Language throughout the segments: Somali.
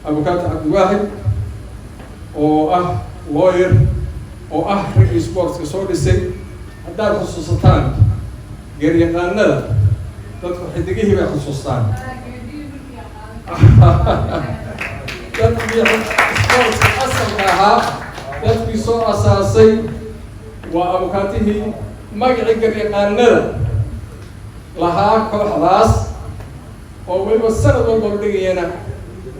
أبوكات عبد الواحد أو لوير أو رئيس سبورت كسور السي هذا خصوصتان قريقان تدخل حدقيه بخصوصتان تدخل سبورت أصل لها تدخل صور أساسي وأبوكاته مقعي قريقان لها كل حلاس وولو السنة والبردقينا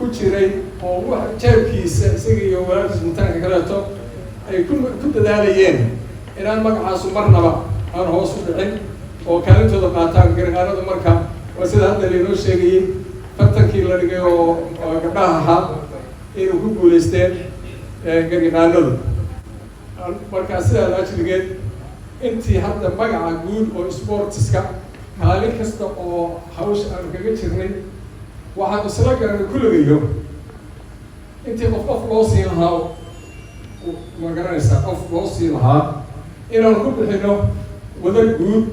كجيري oo wax jeebkiisa isaga iyo walaalkiisa intaanka kaleeto ay ku dadaalayeen inaan magacaas marnaba aan hoos u dhicin oo kaalintooda qaataan gargaarada marka waa sida hadda leeyo sheegay tartankii la dhigay oo gabdhaha ahaa inuu ku guuleysteen gargaarada marka sida la ajligeed intii hadda magaca guud oo sportska kaalin kasta oo hawsha aan kaga jirnay waxaan isla garanay kulligayo intii qof loo siin lahaa ma garanaysaa qof loo siin lahaa inaan ku bixino wadar guud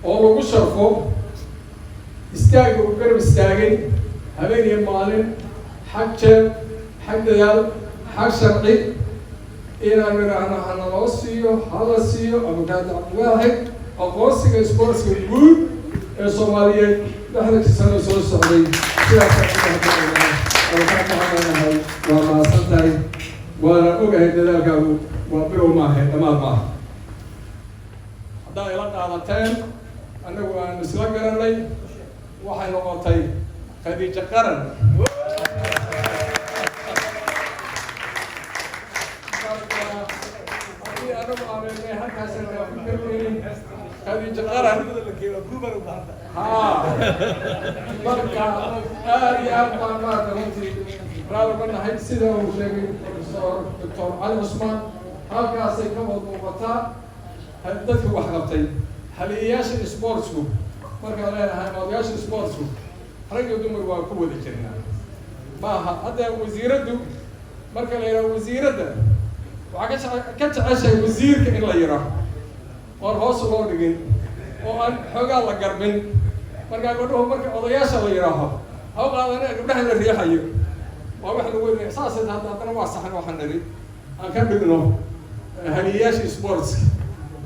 oo lagu sharfo istaaga uu garab istaagay habeen iyo maalin xag jeeb xag dadaal xag sharci inaan nidhaahno hana loo siiyo hala siiyo abukaad cabdiwaaxid aqoonsiga sportska guud ee Soomaaliyeed dhexda sano soo socday sidaas waa maasantahay waana ogahay dadaalkaagu waa bilow maaha dhammaad maaha haddaa ila qaadateen annagu aan isla garanay waxay noqotay Khadiija Qaran Khadiija Qaran marka aad iyo aad baan maarta runtii raali ka nahay sida uu sheegay Dr. Cali Cusmaan halkaasay ka wada muuqataa dadka wax qabtay haliyayaasha sportsku marka leenahay madaxda sportsku rag iyo dumar waa ku wada jirnaa maaha hadda wasiiradu marka la yiraahdo wasiirada waxaa ka jeceshay wasiirka in la yiraahdo oo hoos loo dhigin oo aan xogaa la garbin marka gabadhu marka odayaasha la yiraahdo haw qaadana gabdhaha la riixayo waa wax lagu weynaa saasad hadda waa saxan waxaan nari aan ka dhigno haliyayaasha sports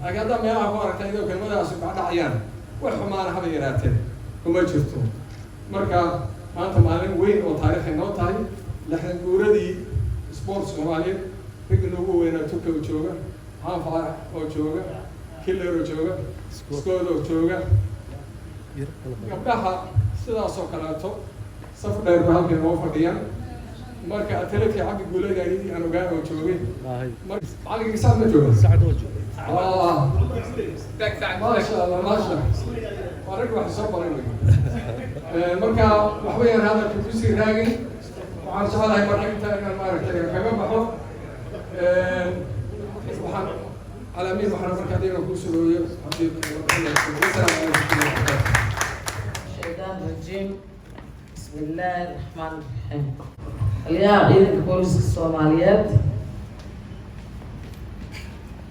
agada meelaha ku aragtay inuu kelmadaas u dhacayaan wax xumaan haba yaraatee kuma jirto marka maanta maalin weyn oo taariikh inoo tahay lixdan guuradii sports Soomaaliyeed ragga ugu weynaa Turkiga oo jooga Hanfar oo jooga Killer oo jooga Skood oo jooga gabdhaha sidaas oo kaleeto saf dheer ba halkan oo fadhiyaan marka atleetka cabdi guuleeyahay aan ogaa oo joogay marka caliga saad ma jooga saad oo jooga ما شاء الله ما شاء الله ورق واحد صبر marka wax weeyaan hadalka ku sii raagay waxaan jecelahay marka inta aan maaragtay kaga baxo waxaan calaamid waxaan marka hadii ku surooyo hadii شيطان رجيم بسم الله الرحمن الرحيم اليوم عيد البوليس الصوماليات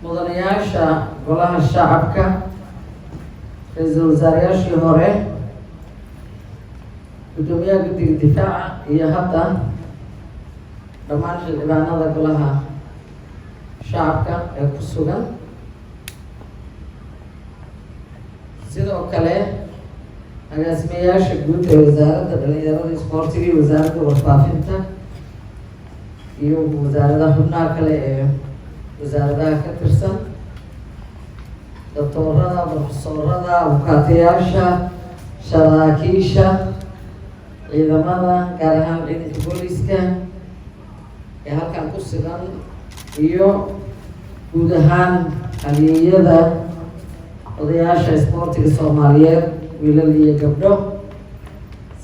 مدنياشا golaha shacabka ra'iisul wasaarayaashii hore gudoomiyaha guddiga difaaca iyo hadda dhammaan xildhibaanada golaha shacabka ee ku sugan sidoo kale agaasimayaasha guud ee wasaaradda dhalinyarada isboortiga iyo wasaaradda warfaafinta iyo wasaaradaha xubnaha kale ee wasaaradaha ka tirsan doctorada profesorada abukaatayaasha saraakiisha ciidamada gaar ahaan ciidanka booliska ee halkan ku sugan iyo guud ahaan halyeeyada odayaasha isboortiga Soomaaliyeed wiilal iyo gabdho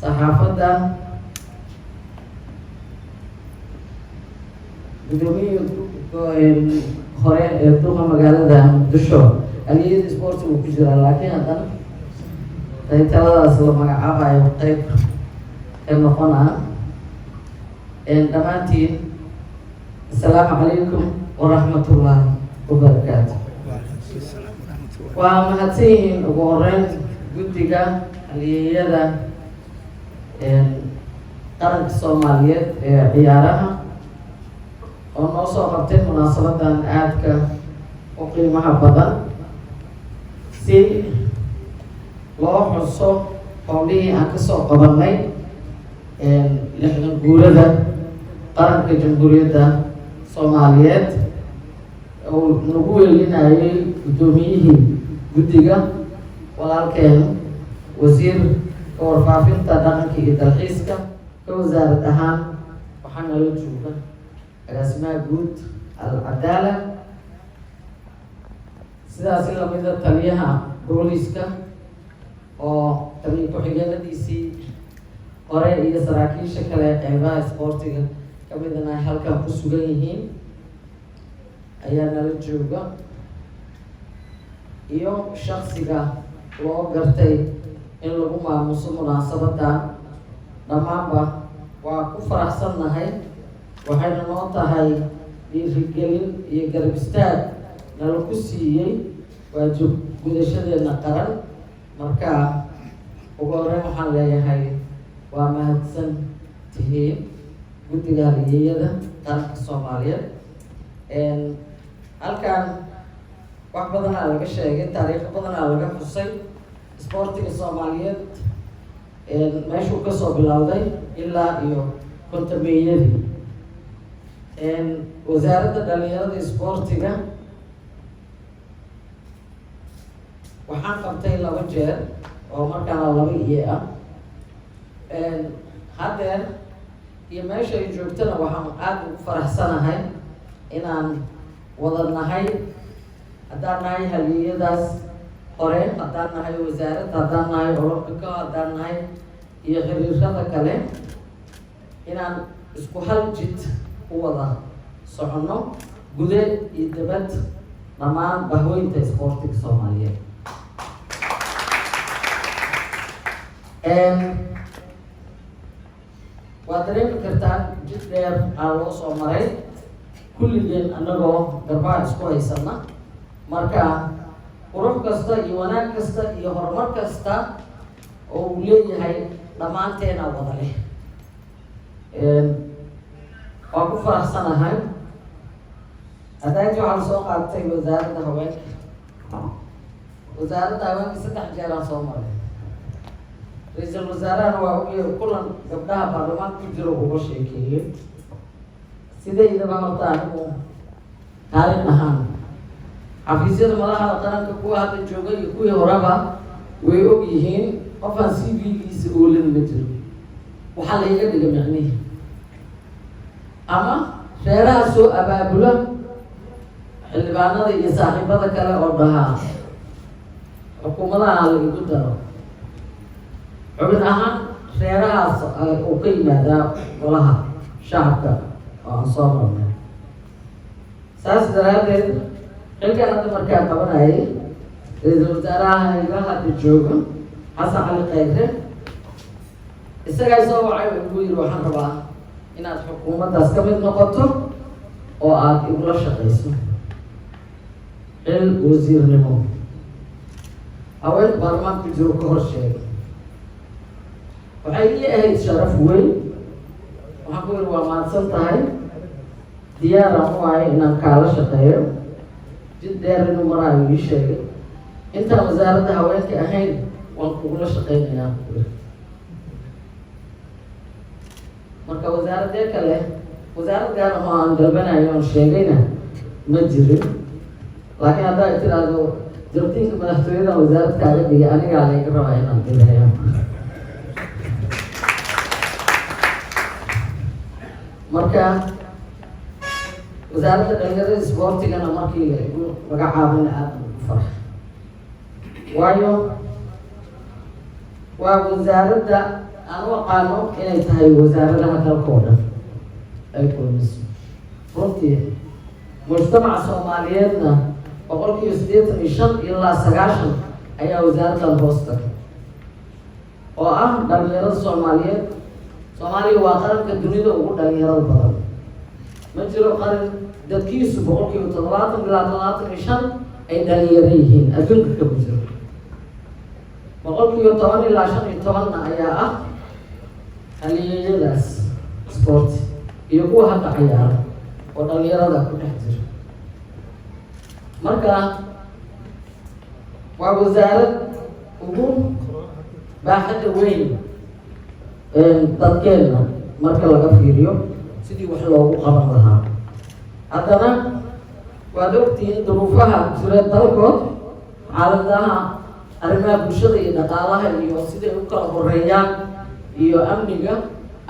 saxaafadda gudoomiye hore ee duqa magaalada Muqdisho halyeeyada isboortiga ku jira laakiin haddana taytaladaas la magacaabayo qayb ka noqonaa dhammaantiin assalaamu calaykum waraxmatullaahi wabarakaatu. waa mahadsan yihiin ugu horeyn guddiga halyeeyada qaranka Soomaaliyeed ee ciyaaraha oo noo soo qabtay munaasabadan aadka u qiimaha badan si loo xuso howlihii aan kasoo qabanay 60 guurada qaranka jamhuuriyadda Soomaaliyeed oo nagu weelinayay gudoomiyihii guddiga walaalkeen wasiirka warfaafinta dhaqanka iyo dalxiiska ka wasaarad ahaan waxaa nala jooga agaasimaha guud al-cadaala sidaas lamida taliyaha booliska oo taliya ku-xigeenadiisii hore iyo saraakiisha kale qeybaha isboortiga kamidana ay halkan ku sugan yihiin ayaa nala jooga iyo shaksiga loo gartay in lagu maamuso munaasabadan dhammaanba waa ku faraxsannahay waxayna noo tahay dhiirigelin iyo garab istaag nala ku siiyey waajib gudashadeena qaran marka ugu horeyn waxaan leeyahay waa mahadsan tihiin guddiga halyeeyada qaranka Soomaaliyeed halkan wax badanaa laga sheegay taariikh badanaa laga xusay isboortiga Soomaaliyeed meeshuu kasoo bilowday ilaa iyo kontameeyadii wasaaradda dhalinyarada isboortiga waxaan qabtay 2 jeer oo markaana 2 iyo ah haddeer iyo meesha ay joogtana waxaan aad ugu faraxsanahay inaan wada nahay haddaan nahay halyeeyadaas hore haddaan nahay wasaaradda haddaan nahay olombika haddaan nahay iyo xiriirada kale inaan isku hal jid u wada soconno gude iyo dibad dhammaan bahweynta isboortiga Soomaaliyeed waad dareemi kartaan jid dheer aa loo soo maray kulligeen annagoo garbaha isku haysana marka qurux kasta iyo wanaag kasta iyo horumar kasta oo uu leeyahay dhammaanteena wada leh waa ku faraxsanahay haddayti waxaa la soo qaatay wasaaradda haweenka 3 jeer aan soo maray ra-iisul wasaarahana waa ugu kulan gabdhaha baarlamaanka ku jiro uga sheekeeyey sidaydaba horta anigu taariikh ahaan xafiisyada madaxda qaranka kuwa hadda jooga iyo kuwii horeba way og yihiin qofaan CV-giisa oolin ma jiro waxaa la iga dhiga micnihi ama reeraha soo abaabula xildhibaanada iyo saaxiibada kale oo dhahaa xukuumadaha la igu daro xubin ahaan reerahaas uu ka yimaadaa golaha shacabka oo aan soo marnay saas daraadeed xilkan hadda markaa qabanayay ra-iisul wasaaraha iga hadda jooga xasan cali khayre isagaa soo wacay oo igu yiri waxaan rabaa inaad xukuumaddaas ka mid noqoto oo aad igula shaqayso xil wasiirnimo haweenka baarlamaanka ku jiro ka hor sheegay waxay ii ahayd sharaf weyn waxaan ku yiri waa mahadsan tahay diyaaraan u ahay inaan kaala shaqeeyo jid dheer inuu maraayo ii sheegay intaan wasaaradda haweenka ahayn waan kugula shaqeynayaa marka wasaaradee kale wasaarad gaar oo aan dalbanayo oon sheegayna ma jirin laakiin haddaa tiraahdo jartiinka madaxtooyada wasaarad kaaga dhigay anigaa layga rabaa inaan dileeyo marka wasaaradda dhalinyarada isboortigana markii magacaabana aada ugu farx waayo waa wasaaradda aan u aqaano inay tahay wasaaradaha dalka oo dhan ay kulmiso runtii mujtamaca soomaaliyeedna 85% ilaa 90 ayaa wasaaraddan hoos tagay oo ah dhalinyarada soomaaliyeed soomaaliya waa qaranka dunida ugu dhalinyarada badan ma jiro qaran dadkiisu 70% ilaa 75 ay dhalinyaro yihiin adduunka ka jiro 10% ilaa 15 ayaa ah halyeeyadaas sport iyo kuwa hadda ciyaara oo dhalinyarada ku dhex jira marka waa wasaarad ugu baaxadda weyn dadkeena marka laga fiiriyo sidii wax loogu qaban lahaa haddana waad ogtihiin duruufaha jira dalkood xaaladaha arrimaha bulshada iyo dhaqaalaha iyo siday u kala horeeyaan iyo amniga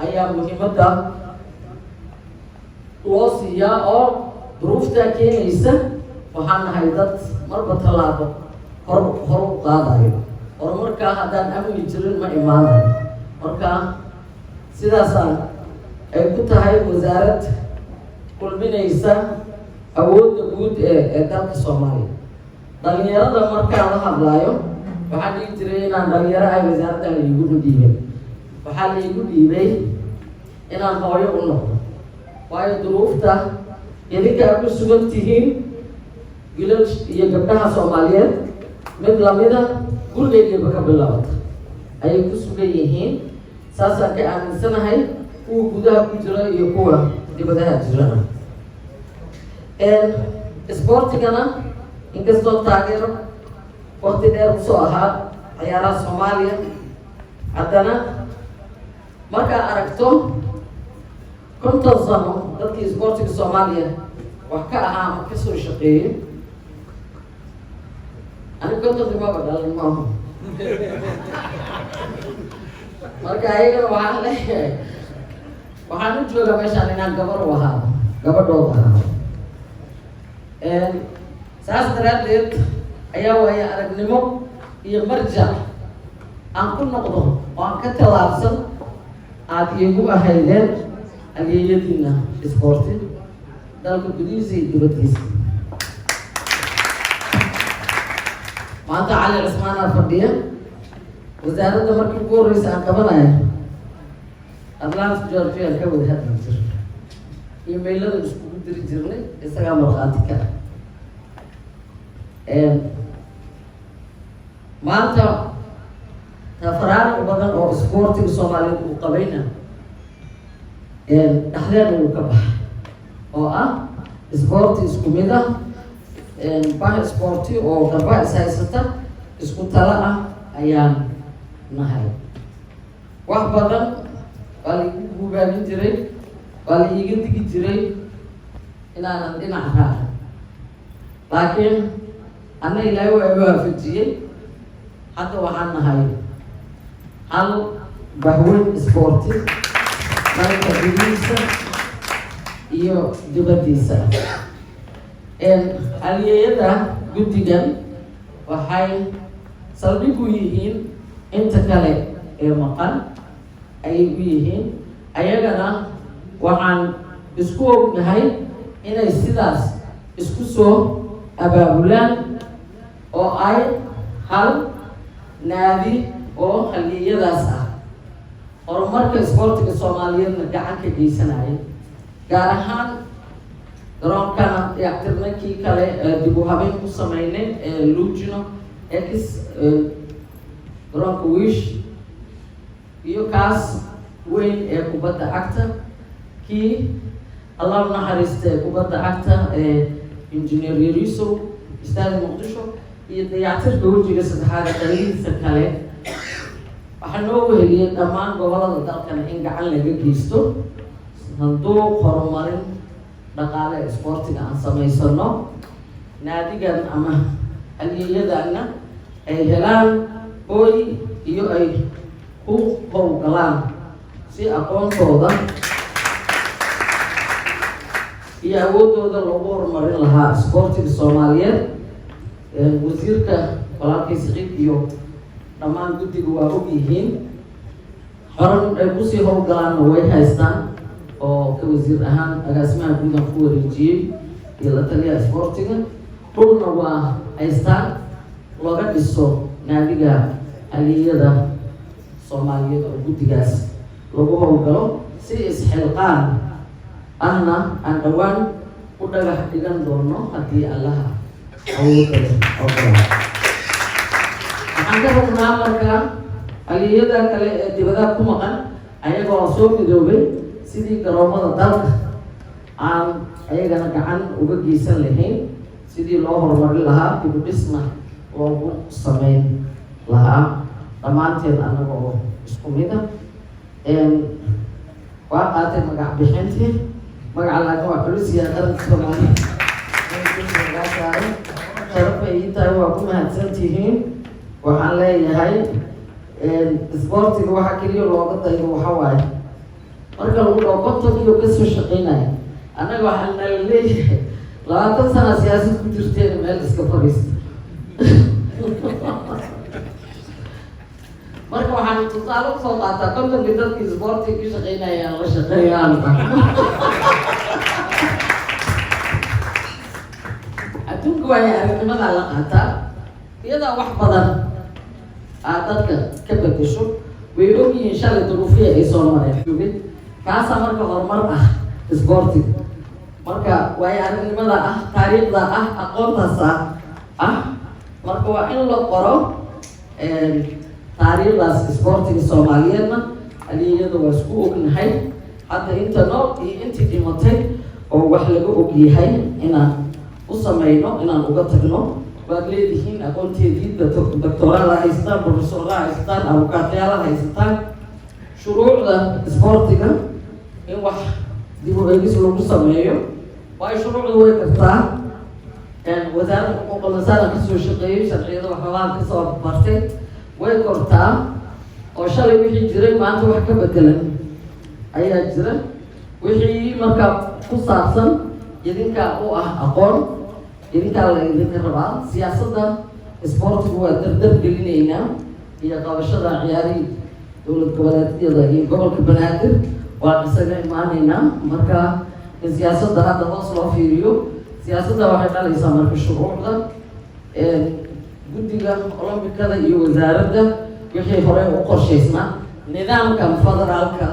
ayaa muhiimadda loo siiyaa oo duruuftaa keenaysa waxaan nahay dad marba tallaabo hor u qaadayo horumarkaa haddaan amni jirin ma imaanayo marka sidaasaan ay ku tahay wasaarad kulminaysa awoodda guud ee dalka soomaaliya dhalinyarada markaan la hadlaayo waxaan dhihi jiray inaan dhalinyaro ay wasaaraddan iigu dhiibay waxaa la iigu dhiibay inaan hooyo u noqdo waayo duruufta idinka aad ku sugan tihiin wilal iyo gabdhaha soomaaliyeed mid lamida gurigeygaba ka bilaabata ayay ku sugan yihiin saasaan ka aaminsanahay kuwa gudaha ku jira iyo kuwa dibadaha jirana isboortigana inkastoo taageero waqti dheer usoo ahaa ciyaaraha soomaaliya haddana markaa aragto 50 sano dadkii isboortiga soomaaliya wax ka ahaa ama kasoo shaqeeyey aniga 50 maba dhalin maaha marka ayagana waxaan leeyahay waxaan u joogaa meeshaan inaan gabar u ahaado gabadhooda ahaado saas daraaddeed ayaa waaye aragnimo iyo marjac aan ku noqdo oo aan ka tallaabsan aada iigu ahaydeen halyeeyadiina isboorti dalka gudihiisa iyo dibaddiisa maanta cali cismaanaa fadhiya wasaaradda markii ugu horreysa aan qabanaya atlantic georgia ka wada hadli jir emailada iskugu diri jirnay isagaa markhaati ka maanta tafaraariq badan oo isboortiga soomaaliyeed uu qabayna dhexdeeda uu ka baxay oo ah isboorti isku mid ah bah isboorti oo garba is haysata isku tala ah ayaan nahay wax badan waa la igu gubaabin jiray waa la iiga digi jiray inaanan dhinac raacin laakiin anna ilaahay waa igu waafajiyey hadda waxaan nahay hal bahweyn isboorti dalka gudihiisa iyo dibaddiisa halyeeyada guddigan waxay saldhig u yihiin inta kale ee maqan ayay u yihiin ayagana waxaan isku ognahay inay sidaas isku soo abaabulaan oo ay hal naadi oo halyeeyadaas ah horumarka isboortiga soomaaliyeedna gacan ka geysanaya gaar ahaan garoonkana dayactirnankii kale dib u habeyn ku sameynay lugino x garoonka wish iyo kaas weyn ee kubadda cagta kii allah naxariista ee kubadda cagta injineer yariso istaadi muqdisho iyo dayactirka wejiga saddexaad ee qaligiisa kale waxaa noo weheliyay dhammaan gobolada dalkana in gacan laga geysto sanduuq horumarin dhaqaale isboortiga aan samaysano naadigan ama halyeeyadana ay helaan hooy iyo ay ku howlgalaan si aqoontooda iyo awoodooda lagu horumarin lahaa isboortiga Soomaaliyeed. wasiirka walaalkay Saciid iyo dhammaan guddiga waa og yihiin horan ay kusii howlgalaanna way haystaan oo ka wasiir ahaan agaasimaha guud aan ku wareejiyey iyo la taliyaha isboortiga dhulna waa haystaan looga dhiso naadiga halyeeyada Soomaaliyeed oo guddigaas lagu howlgalo si isxilqaan ahna aan dhawaan u dhagax dhigan doono haddii allaha awoodale waxaan ka rabnaa markaa halyeeyada kale ee dibadaha ku maqan ayagoo soo midoobay sidii garoomada dalka aan ayagana gacan uga geysan lahayn sidii loo horumarin lahaa dib u dhisna loogu sameyn lahaa dhammaanteed annaga oo isku mida waa qaatay magac bixintii magaca laakiin waa culisiya qaranka Soomaaliya sharafay ii tahay waa ku mahadsantihiin waxaan leeyahay isboortiga waxa keliya looga daydo waxa waaye marka lagu dhaho kontonkiioo kasoo shaqeynaya annaga waxaa nala leeyahay 20 sano siyaasad ku jirteen meel iska fadhiista marka waxaan tusaale usoo qaataa kontonkii dadkii isboortiga ka shaqeynayaan la shaqeeyaan adduunka waaya aragnimada la qaataa iyadaa wax badan aad dadka ka bedesho way ogyihiin shalay duruufiya ay soo mareen kaasaa marka horumar ah isboortiga marka waaya aragnimada ah taariikhda ah aqoontaas ah marka waa in la qoro taariikhdaas isboortiga Soomaaliyeedna halyeeyada waa isku ognahay hadda inta nool iyo intii dhimatay oo wax laga ogyahay inaan u sameyno inaan uga tagno waad leedihiin aqoonteedii doctorada haystaan professorada haystaan abukaatayaala haystaan shuruucda isboortiga in wax dib u eegis lagu sameeyo waayo shuruucdu way kartaa wasaaradda xuquuqul insaanka kasoo shaqeeyay sharciyada waxoogaa kasoo bartay way kortaa oo shalay wixii jiray maanta wax ka bedelan ayaa jira wixii markaa ku saabsan idinka u ah aqoon idinkaa la idinka rabaa siyaasadda isboortigu waa dardar gelinaynaa iyo qabashada ciyaarihii dowlad goboleedyada iyo gobolka Banaadir waan isaga imaanaynaa marka in siyaasadda hadda hoos loo fiiriyo siyaasadda waxay dhalaysaa marka shuruucda guddiga olombikada iyo wasaaradda wixii horey u qorshaysnaa nidaamkan federaalka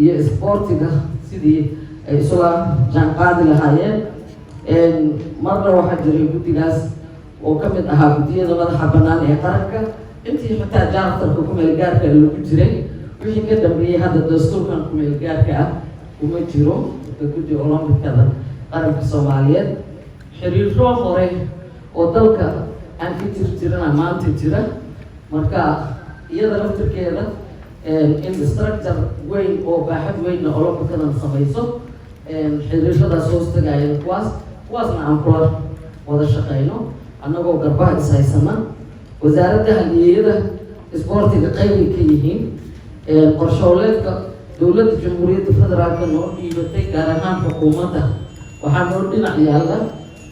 iyo isboortiga sidii ay isula jaanqaadi lahaayeen marna waxaa jiray guddigaas oo ka mid ahaa guddiyada madaxa bannaan ee qaranka intii xitaa jaartarka ku-meelgaarka lagu jiray wixii ka dambeeyey hadda dastuurkan ku-meelgaarka ah kuma jiro guddi olombikada qaranka Soomaaliyeed xiriiro hore oo dalka aan ka jirjirana maanta jira marka iyada laftirkeeda in structure weyn oo baaxad weynna olombikadan samayso xiriiradaas hoos tagaaya kuwaasna aan kula wada shaqeyno annagoo garbaha is haysana wasaaradda halyeeyada isboortiga qaybay ka yihiin qorshooleedka dowladda jamhuuriyadda federaalka noo dhiibatay gaar ahaan xukuumadda waxaa noo dhinac yaalla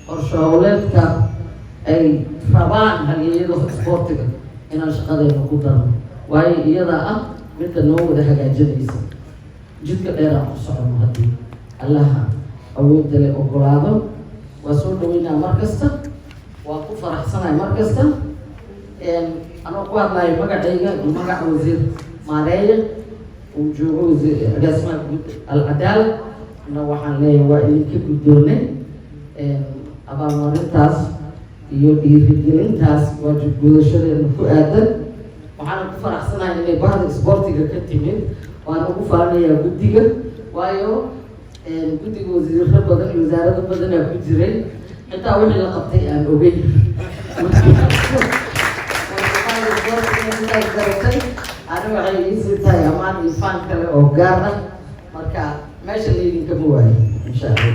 qorshooleedka ay rabaan halyeeyada isboortiga inaan shaqadeena ku darno waayo iyadaa ah midka noo wada hagaajinaysa jidka dheeraan ku socono haddii allaha awoodda le ogolaado waa soo dhaweynaa mar kasta waa ku faraxsanahay mar kasta anoo ku hadlayo magacayga magaca wasiir maareeya uu joogo wasiir agaasimaha guud alcadaala na waxaan leeyahay waa idinka guddoonay abaalmarintaas iyo dhiirigelintaas waajib gudashadeena ku aadan waxaana ku faraxsanahay inay bahda isboortiga ka timid waan ugu faanayaa guddiga waayo guddiga wasiirro badan iyo wasaarado badanaa ku jiray xitaa wixii la qabtay aan ogeyn أنا وعيسى تاي أمان يفان كله أوجارنا مركا ماشي اللي يمكن هو إن شاء الله.